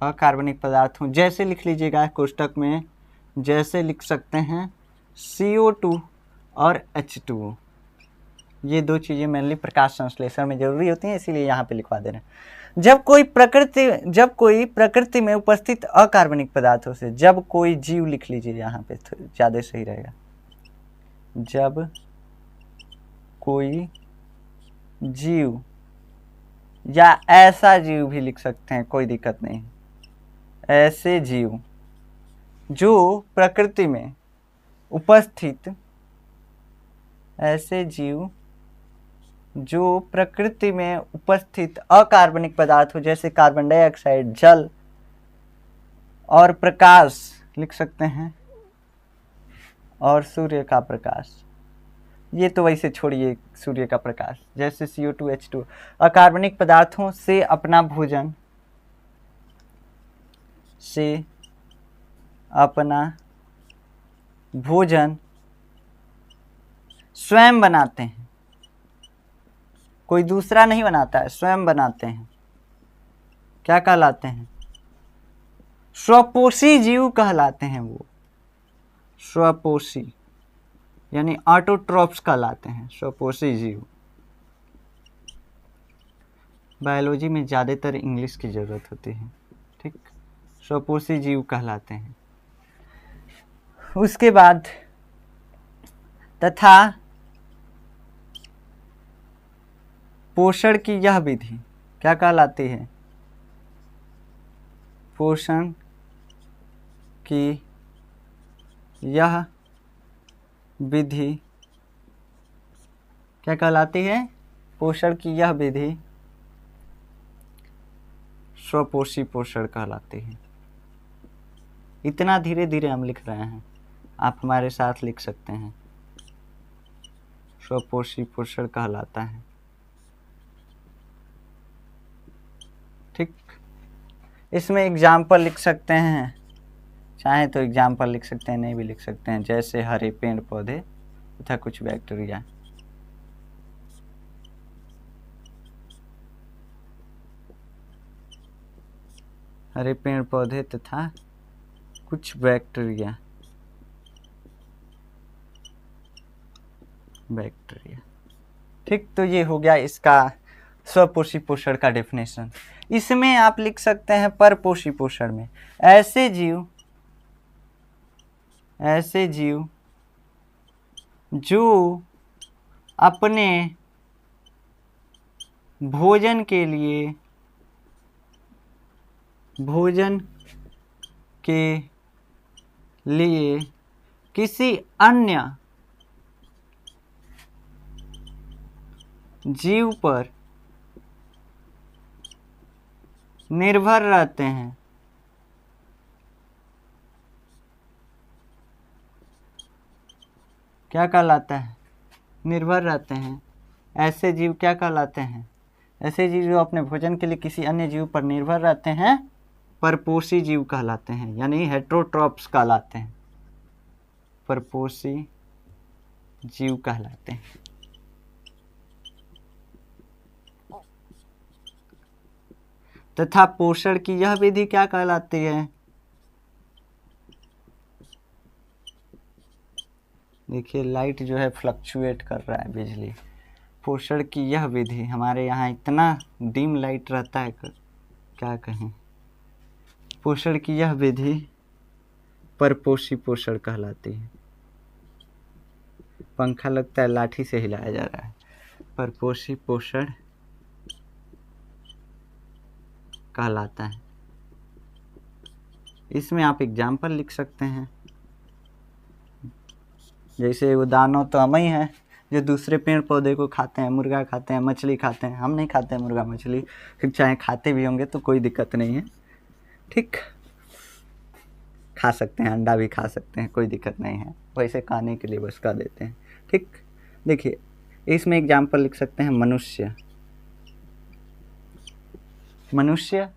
अकार्बनिक पदार्थ हों, जैसे लिख लीजिएगा कोष्टक में, जैसे लिख सकते हैं CO2 और H2O। ये दो चीजें मेनली प्रकाश संश्लेषण में जरूरी होती हैं, इसीलिए यहाँ पे लिखवा दे रहे हैं। जब कोई प्रकृति में उपस्थित अकार्बनिक पदार्थों से, जब कोई जीव लिख लीजिए यहाँ पे तो ज्यादा सही रहेगा। जब कोई जीव, या ऐसा जीव भी लिख सकते हैं, कोई दिक्कत नहीं। ऐसे जीव जो प्रकृति में उपस्थित, ऐसे जीव जो प्रकृति में उपस्थित अकार्बनिक पदार्थ हो, जैसे कार्बन डाइऑक्साइड, जल और प्रकाश लिख सकते हैं, और सूर्य का प्रकाश। ये तो वैसे छोड़िए सूर्य का प्रकाश, जैसे CO2 H2 अकार्बनिक पदार्थों से अपना भोजन स्वयं बनाते हैं, कोई दूसरा नहीं बनाता है, स्वयं बनाते हैं, क्या कहलाते हैं? स्वपोषी जीव कहलाते हैं। वो स्वपोषी यानी ऑटोट्रॉप्स कहलाते हैं, स्वपोषी जीव। बायोलॉजी में ज़्यादातर इंग्लिश की ज़रूरत होती है, ठीक। स्वपोषी जीव कहलाते हैं। उसके बाद तथा पोषण की यह विधि क्या कहलाती है? पोषण की यह विधि क्या कहलाती है? पोषण की यह विधि स्वपोषी पोषण कहलाती है। इतना धीरे धीरे हम लिख रहे हैं, आप हमारे साथ लिख सकते हैं। स्वपोषी पोषण कहलाता है। ठीक, इसमें एग्जाम्पल लिख सकते हैं, चाहे तो एग्जाम्पल लिख सकते हैं, नहीं भी लिख सकते हैं, जैसे हरे पेड़ पौधे तथा कुछ बैक्टीरिया। हरे पेड़ पौधे तथा कुछ बैक्टीरिया। ठीक, तो ये हो गया इसका स्वपोषी पोषण का डेफिनेशन। इसमें आप लिख सकते हैं परपोषी पोषण में ऐसे जीव जो अपने भोजन के लिए किसी अन्य जीव पर निर्भर रहते हैं। क्या कहलाता है? निर्भर रहते हैं। ऐसे जीव क्या कहलाते हैं? ऐसे जीव जो अपने भोजन के लिए किसी अन्य जीव पर निर्भर रहते हैं परपोषी जीव कहलाते हैं, यानी हेटेरोट्रॉप्स कहलाते हैं। परपोषी जीव कहलाते हैं। तथा पोषण की यह विधि क्या कहलाती है? देखिए लाइट जो है फ्लक्चुएट कर रहा है, बिजली। पोषण की यह विधि, हमारे यहाँ इतना डिम लाइट रहता है क्या कहें। पोषण की यह विधि परपोषी पोषण कहलाती है। पंखा लगता है लाठी से हिलाया जा रहा है। परपोषी पोषण कहलाता है। इसमें आप एग्जाम्पल लिख सकते हैं, जैसे वो दानव तो हम ही हैं जो दूसरे पेड़ पौधे को खाते हैं, मुर्गा खाते हैं, मछली खाते हैं। हम नहीं खाते हैं मुर्गा मछली, फिर चाहे खाते भी होंगे तो कोई दिक्कत नहीं है। ठीक, खा सकते हैं, अंडा भी खा सकते हैं, कोई दिक्कत नहीं है, वैसे खाने के लिए बस खा देते हैं। ठीक, देखिए इसमें एग्जाम्पल लिख सकते हैं मनुष्य,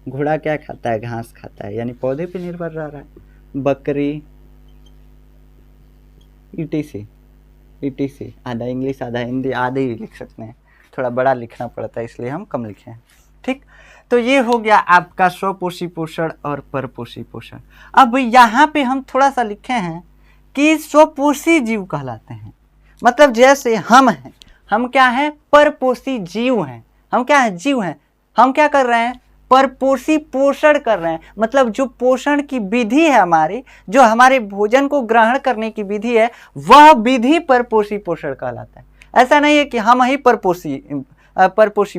घोड़ा क्या खाता है? घास खाता है, यानी पौधे पे निर्भर रह रहा है। बकरी, ETC, आधा इंग्लिश आधा हिंदी, आधे ही लिख सकते हैं, थोड़ा बड़ा लिखना पड़ता है इसलिए हम कम लिखे हैं। ठीक, तो ये हो गया आपका स्वपोषी पोषण और परपोषी पोषण। अब यहाँ पे हम थोड़ा सा लिखे हैं कि स्वपोषी जीव कहलाते हैं, मतलब जैसे हम हैं, हम क्या हैं? परपोषी जीव हैं। हम क्या हैं? जीव हैं। हम क्या कर रहे हैं? परपोषी पोषण कर रहे हैं, मतलब जो पोषण की विधि है हमारी, जो हमारे भोजन को ग्रहण करने की विधि है, वह विधि परपोषी पोषण कहलाता है। ऐसा नहीं है कि हम ही परपोषी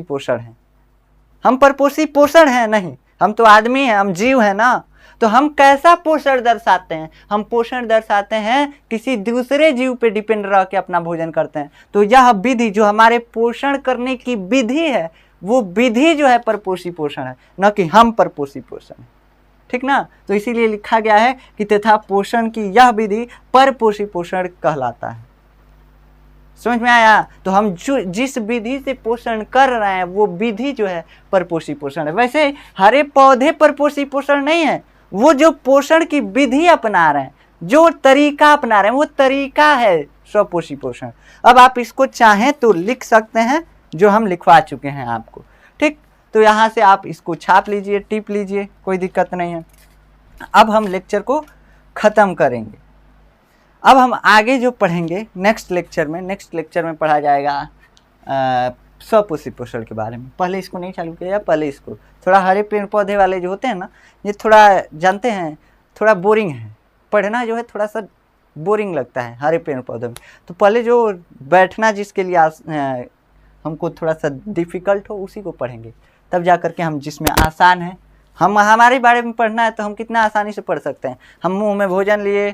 पोषण हैं। हम परपोषी पोषण हैं नहीं, हम तो आदमी हैं, हम जीव हैं ना। तो हम कैसा पोषण दर्शाते हैं? हम पोषण दर्शाते हैं किसी दूसरे जीव पे डिपेंड रह के अपना भोजन करते हैं। तो यह विधि जो हमारे पोषण करने की विधि है, वो विधि जो है परपोषी पोषण है, न कि हम परपोषी पोषण है। ठीक ना? तो इसीलिए लिखा गया है कि तथा पोषण की यह विधि परपोषी पोषण कहलाता है। समझ में आया? तो हम जिस विधि से पोषण कर रहे हैं वो विधि जो है परपोषी पोषण है। वैसे हरे पौधे परपोषी पोषण नहीं है, वो जो पोषण की विधि अपना रहे हैं, जो तरीका अपना रहे हैं, वो तरीका है स्वपोषी पोषण। अब आप इसको चाहें तो लिख सकते हैं, जो हम लिखवा चुके हैं आपको। ठीक, तो यहाँ से आप इसको छाप लीजिए, टिप लीजिए, कोई दिक्कत नहीं है। अब हम लेक्चर को ख़त्म करेंगे। अब हम आगे जो पढ़ेंगे नेक्स्ट लेक्चर में पढ़ा जाएगा स्वपोषी पोषण के बारे में। पहले इसको नहीं चालू किया, पहले इसको थोड़ा हरे पेड़ पौधे वाले जो होते हैं ना, ये थोड़ा जानते हैं, थोड़ा बोरिंग है, पढ़ना जो है थोड़ा सा बोरिंग लगता है हरे पेड़ पौधों में। तो पहले जो बैठना जिसके लिए हमको थोड़ा सा डिफ़िकल्ट हो उसी को पढ़ेंगे, तब जा कर के हम जिसमें आसान है, हम हमारे बारे में पढ़ना है तो हम कितना आसानी से पढ़ सकते हैं। हम मुंह में भोजन लिए,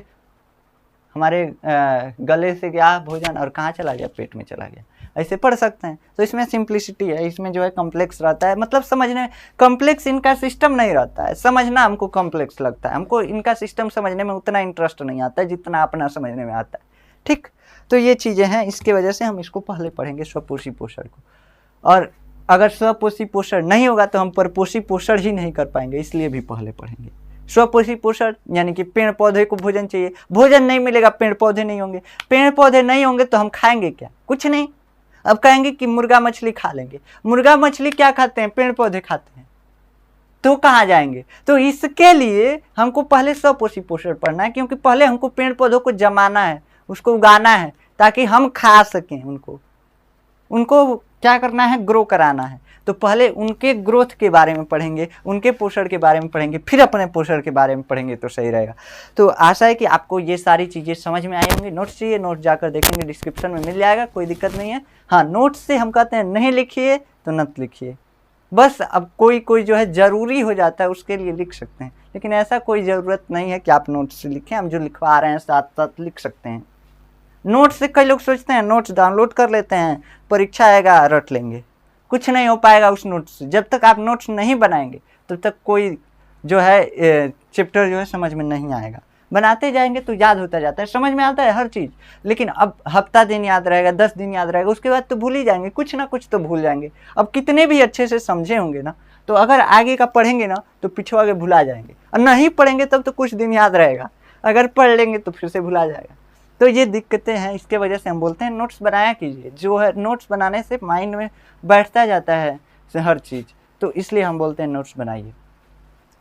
हमारे गले से गया भोजन और कहाँ चला गया, पेट में चला गया, ऐसे पढ़ सकते हैं। तो इसमें सिंप्लिसिटी है, इसमें जो है कॉम्प्लेक्स रहता है, मतलब समझने में कॉम्प्लेक्स इनका सिस्टम नहीं रहता है, समझना हमको कॉम्प्लेक्स लगता है, हमको इनका सिस्टम समझने में उतना इंटरेस्ट नहीं आता है जितना अपना समझने में आता है। ठीक, तो ये चीज़ें हैं, इसके वजह से हम इसको पहले पढ़ेंगे स्वपोषी पोषण को। और अगर स्वपोषी पोषण नहीं होगा तो हम परपोषी पोषण ही नहीं कर पाएंगे, इसलिए भी पहले पढ़ेंगे। स्वपोषी पोषण यानी कि पेड़ पौधे को भोजन चाहिए, भोजन नहीं मिलेगा पेड़ पौधे नहीं होंगे, पेड़ पौधे नहीं होंगे तो हम खाएंगे क्या, कुछ नहीं। अब कहेंगे कि मुर्गा मछली खा लेंगे, मुर्गा मछली क्या खाते हैं, पेड़ पौधे खाते हैं, तो कहाँ जाएंगे। तो इसके लिए हमको पहले स्वपोषी पोषण पढ़ना है, क्योंकि पहले हमको पेड़ पौधों को जमाना है, उसको उगाना है ताकि हम खा सकें, उनको क्या करना है, ग्रो कराना है। तो पहले उनके ग्रोथ के बारे में पढ़ेंगे, उनके पोषण के बारे में पढ़ेंगे, फिर अपने पोषण के बारे में पढ़ेंगे तो सही रहेगा। तो आशा है कि आपको ये सारी चीज़ें समझ में आई होंगी। नोट्स चाहिए, नोट्स जाकर देखेंगे, डिस्क्रिप्शन में मिल जाएगा, कोई दिक्कत नहीं है। हाँ, नोट्स से हम कहते हैं नहीं लिखिए तो मत लिखिए, बस अब कोई जो है ज़रूरी हो जाता है उसके लिए लिख सकते हैं, लेकिन ऐसा कोई ज़रूरत नहीं है कि आप नोट्स से लिखें, हम जो लिखवा रहे हैं साथ साथ लिख सकते हैं। नोट्स से कई लोग सोचते हैं नोट्स डाउनलोड कर लेते हैं, परीक्षा आएगा रट लेंगे, कुछ नहीं हो पाएगा उस नोट्स से। जब तक आप नोट्स नहीं बनाएंगे तब तक कोई जो है चैप्टर जो है समझ में नहीं आएगा। बनाते जाएंगे तो याद होता जाता है, समझ में आता है हर चीज़, लेकिन अब हफ्ता दिन याद रहेगा, 10 दिन याद रहेगा, उसके बाद तो भूल ही जाएंगे, कुछ ना कुछ तो भूल जाएंगे। अब कितने भी अच्छे से समझे होंगे ना, तो अगर आगे का पढ़ेंगे ना तो पीछे आगे भुला जाएंगे, और नहीं पढ़ेंगे तब तो कुछ दिन याद रहेगा, अगर पढ़ लेंगे तो फिर से भुला जाएगा। तो ये दिक्कतें हैं, इसके वजह से हम बोलते हैं नोट्स बनाया कीजिए, जो है नोट्स बनाने से माइंड में बैठता जाता है हर चीज़, तो इसलिए हम बोलते हैं नोट्स बनाइए।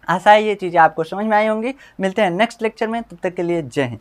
आशा है ये चीज़ें आपको समझ में आई होंगी। मिलते हैं नेक्स्ट लेक्चर में, तब तक के लिए जय हिंद।